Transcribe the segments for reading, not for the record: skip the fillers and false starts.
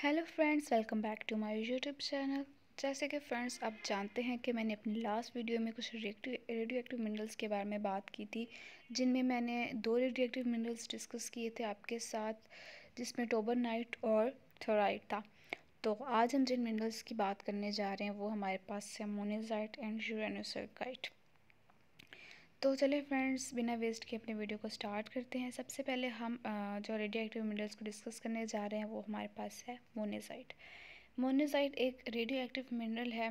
Hello friends, welcome back to my YouTube channel. जैसे कि friends आप जानते हैं कि मैंने अपनी लास्ट वीडियो में कुछ रेडियो एक्टिव मिनरल्स के बारे में बात की थी, जिनमें मैंने दो रेडियो एक्टिव मिनरल्स डिस्कस किए थे आपके साथ, जिसमें टोबरनाइट और थोराइट था। तो आज हम जिन मिनरल्स की बात करने जा रहे हैं वो हमारे पास है मोनेज़ाइट एंड यूरेनोसर्काइट। तो चलिए फ्रेंड्स, बिना वेस्ट के अपने वीडियो को स्टार्ट करते हैं। सबसे पहले हम जो रेडियो एक्टिव मिनरल्स को डिस्कस करने जा रहे हैं वो हमारे पास है मोनेज़ाइट। मोनेज़ाइट एक रेडियो एक्टिव मिनरल है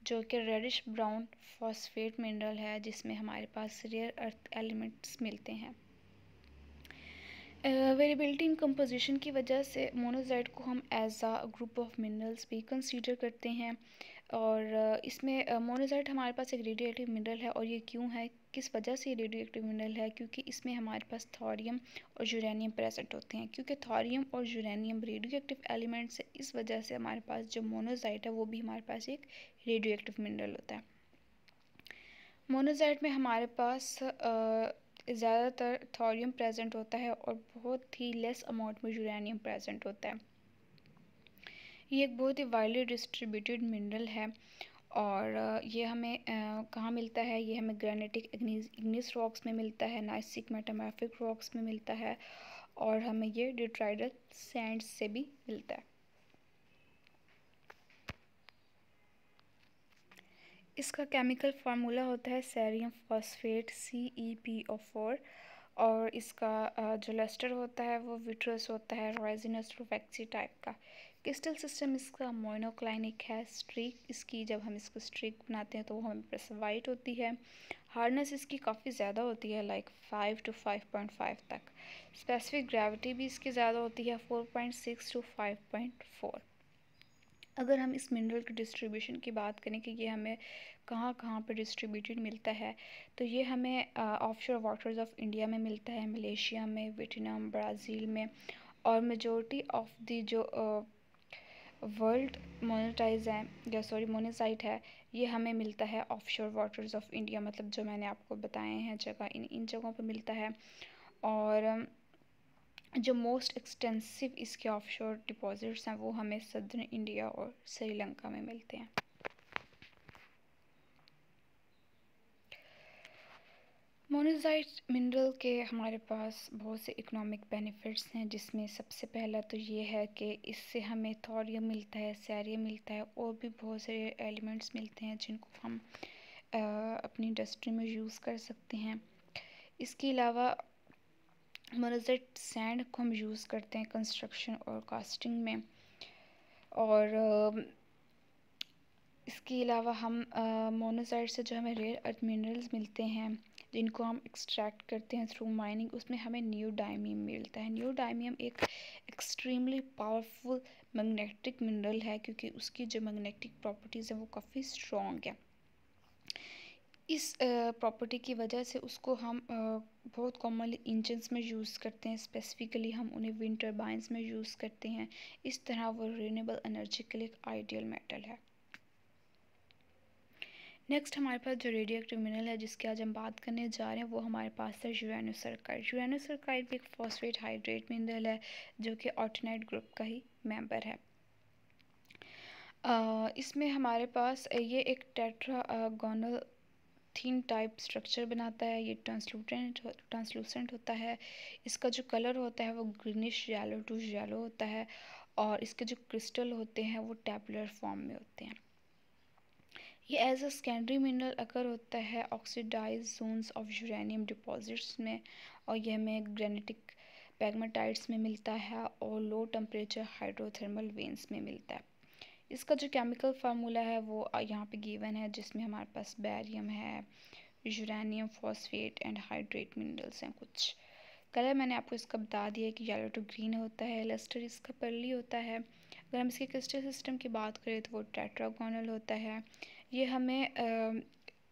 जो कि रेडिश ब्राउन फॉस्फेट मिनरल है, जिसमें हमारे पास रेयर अर्थ एलिमेंट्स मिलते हैं। वेरिएबिलिटी इन कंपोजिशन की वजह से मोनोज़ाइट को हम as a group of minerals भी कंसीडर करते हैं। और इसमें मोनोज़ाइट हमारे पास एक रेडियो एक्टिव मिनरल है। और ये क्यों है, किस वजह से ये रेडियो एक्टिव मिनरल है? क्योंकि इसमें हमारे पास थोरियम और यूरेनियम प्रेजेंट होते हैं। क्योंकि थोरियम और यूरेनियम रेडियो एक्टिव एलिमेंट्स है, इस वजह से हमारे पास जो मोनोज़ाइट है वो भी हमारे पास एक रेडियो एक्टिव मिनरल होता है। मोनोज़ाइट में हमारे पास ज़्यादातर थोरियम प्रेजेंट होता है और बहुत ही लेस अमाउंट में यूरेनियम प्रेजेंट होता है। ये एक बहुत ही वाइडली डिस्ट्रीब्यूटेड मिनरल है। और ये हमें कहाँ मिलता है? ये हमें ग्रेनिटिक इग्निस रॉक्स में मिलता है, नाइसिक मेटामॉर्फिक रॉक्स में मिलता है, और हमें ये डिट्राइडल सैंड्स से भी मिलता है। इसका केमिकल फार्मूला होता है सेरियम फॉस्फेट CePO4। और इसका जो लस्टर होता है वो विट्रस होता है, रेजिनस रूफेक्सी टाइप का। क्रिस्टल सिस्टम इसका मोनोक्लाइनिक है। स्ट्रीक इसकी, जब हम इसको स्ट्रीक बनाते हैं तो वो हमें प्रेसवाइट होती है। हार्डनेस इसकी काफ़ी ज़्यादा होती है, लाइक 5 to 5.5 तक। स्पेसिफिक ग्रेविटी भी इसकी ज़्यादा होती है, 4.6 to 5.4। अगर हम इस मिनरल की डिस्ट्रीब्यूशन की बात करें कि ये हमें कहाँ कहाँ पर डिस्ट्रीब्यूटेड मिलता है, तो ये हमें ऑफशोर वाटर्स ऑफ इंडिया में मिलता है, मलेशिया में, वियतनाम, ब्राज़ील में। और मेजॉरिटी ऑफ दी जो वर्ल्ड मोनेटाइज है या सॉरी मोनेसाइट है, ये हमें मिलता है ऑफशोर वाटर्स ऑफ इंडिया, मतलब जो मैंने आपको बताए हैं जगह, इन जगहों पर मिलता है। और जो मोस्ट एक्सटेंसिव इसके ऑफशोर डिपॉजिट्स हैं वो हमें सदर्न इंडिया और श्रीलंका में मिलते हैं। मोनेज़ाइट मिनरल के हमारे पास बहुत से इकोनॉमिक बेनिफिट्स हैं, जिसमें सबसे पहला तो ये है कि इससे हमें थोरियम मिलता है, सेरियम मिलता है, और भी बहुत से एलिमेंट्स मिलते हैं जिनको हम अपनी इंडस्ट्री में यूज़ कर सकते हैं। इसके अलावा मोनेज़ाइट सैंड को हम यूज़ करते हैं कंस्ट्रक्शन और कास्टिंग में। और इसके अलावा हम मोनोज़ाइट से जो हमें रेयर अर्थ मिनरल्स मिलते हैं, जिनको हम एक्सट्रैक्ट करते हैं थ्रू माइनिंग, उसमें हमें नियोडाइमियम मिलता है। नियोडाइमियम एक एक्सट्रीमली पावरफुल मैग्नेटिक मिनरल है, क्योंकि उसकी जो मैग्नेटिक प्रॉपर्टीज़ हैं वो काफ़ी स्ट्रॉन्ग है। इस प्रॉपर्टी की वजह से उसको हम बहुत कॉमनली इंजन्स में यूज़ करते हैं। स्पेसिफिकली हम उन्हें विंड टर्बाइंस में यूज़ करते हैं। इस तरह वो रिन्यूएबल एनर्जी के लिए एक आइडियल मेटल है। नेक्स्ट हमारे पास जो रेडियो एक्टिव मिनरल है जिसकी आज हम बात करने जा रहे हैं वो हमारे पास है यूरेनोसर्काइट। यूरेनोसर्काइट भी एक फॉस्फेट हाइड्रेट मिनरल है जो कि ऑर्टेनाइट ग्रुप का ही मेंबर है। इसमें हमारे पास ये एक टेट्रागोनल थीन टाइप स्ट्रक्चर बनाता है। ये ट्रांसलूसेंट होता है। इसका जो कलर होता है वो ग्रीनिश येलो टू येलो होता है। और इसके जो क्रिस्टल होते हैं वो टैबुलर फॉर्म में होते हैं। ये as a secondary mineral occur होता है oxidized zones of uranium deposits में। और यह हमें ग्रेनिटिक पैगमेटाइट्स में मिलता है और लो टेम्परेचर हाइड्रोथर्मल वेन्स में मिलता है। इसका जो केमिकल फार्मूला है वो यहाँ पे गिवन है, जिसमें हमारे पास बैरियम है, uranium phosphate and hydrate minerals हैं कुछ। कलर मैंने आपको इसका बता दिया कि येलो टू ग्रीन होता है। लस्टर इसका पर्ली होता है। अगर हम इसके क्रिस्टल सिस्टम की बात करें तो वो टेट्रागोनल होता है। ये हमें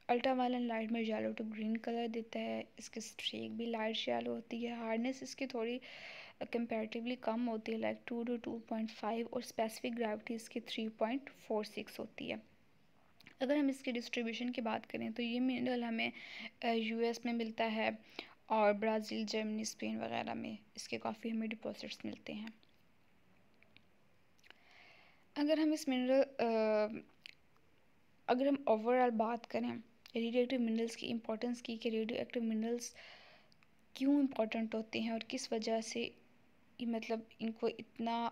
अल्ट्रावायलेट लाइट में येलो टू ग्रीन कलर देता है। इसकी स्ट्रीक भी लाइट येलो होती है। हार्डनेस इसकी थोड़ी कंपैरेटिवली कम होती है, लाइक 2 to 2.5, और स्पेसिफिक ग्रेविटी इसकी 3.46 होती है। अगर हम इसकी डिस्ट्रीब्यूशन की बात करें तो ये मिनरल हमें US में मिलता है, और ब्राज़ील, जर्मनी, स्पेन वगैरह में इसके काफ़ी हमें डिपॉजिट्स मिलते हैं। अगर हम इस मिनरल अगर हम ओवरऑल बात करें रेडियो एक्टिव मिनरल्स की इम्पोर्टेंस की, कि रेडियो एक्टिव मिनरल्स क्यों इम्पोर्टेंट होते हैं और किस वजह से मतलब इनको इतना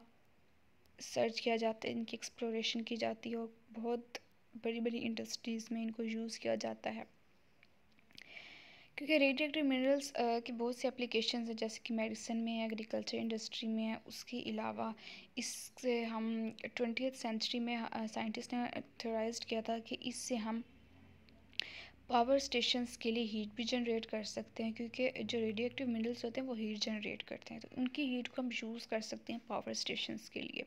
सर्च किया जाता है, इनकी एक्सप्लोरेशन की जाती है और बहुत बड़ी बड़ी इंडस्ट्रीज़ में इनको यूज़ किया जाता है। क्योंकि रेडियो एक्टिव मिनरल्स की बहुत सी एप्लीकेशंस हैं, जैसे कि मेडिसिन में, एग्रीकल्चर इंडस्ट्री में है। उसके अलावा इससे हम 20th सेंचुरी में साइंटिस्ट ने थ्योराइज्ड किया था कि इससे हम पावर स्टेशंस के लिए हीट भी जनरेट कर सकते हैं, क्योंकि जो रेडियो एक्टिव मिनरल्स होते हैं वो हीट जनरेट करते हैं, तो उनकी हीट को हम यूज़ कर सकते हैं पावर स्टेशंस के लिए।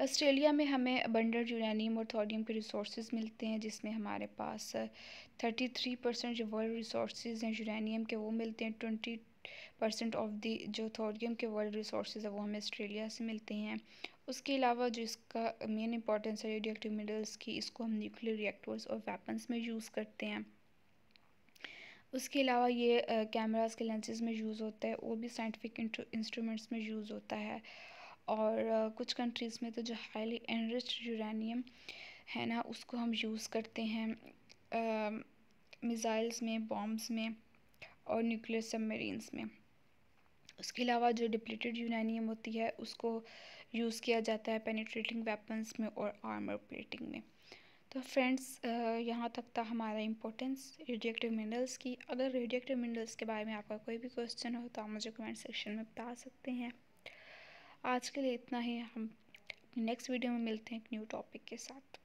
ऑस्ट्रेलिया में हमें अबंडेंट यूरेनियम और थोरियम के रिसोर्सेज मिलते हैं, जिसमें हमारे पास 33% जो वर्ल्ड रिसोर्सेज हैं यूरेनियम के वो मिलते हैं। 20% ऑफ दी जो थोरियम के वर्ल्ड रिसोर्सेज है वो हमें ऑस्ट्रेलिया से मिलते हैं। उसके अलावा जो इसका मेन इंपॉर्टेंस है रेडियो एक्टिव मिनरल्स की, इसको हम न्यूक्लियर रिएक्टर्स और वेपन्स में यूज़ करते हैं। उसके अलावा ये कैमरास के लेंसेज में यूज़ होता है, और भी साइंटिफिक इंस्ट्रूमेंट्स में यूज़ होता है। और कुछ कंट्रीज़ में तो जो हाईली एनरिच्ड यूरेनियम है ना, उसको हम यूज़ करते हैं मिसाइल्स में, बॉम्ब्स में और न्यूक्लियर सबमरीन्स में। उसके अलावा जो डिप्लीटेड यूरेनियम होती है उसको यूज़ किया जाता है पेनिट्रेटिंग वेपन्स में और आर्मर प्लेटिंग में। तो फ्रेंड्स, यहाँ तक था हमारा इम्पोर्टेंस रेडियो एक्टिव मिनरल्स की। अगर रेडियो एक्टिव मिनरल्स के बारे में आपका कोई भी क्वेश्चन हो तो आप मुझे कमेंट सेक्शन में बता सकते हैं। आज के लिए इतना ही, हम नेक्स्ट वीडियो में मिलते हैं एक न्यू टॉपिक के साथ।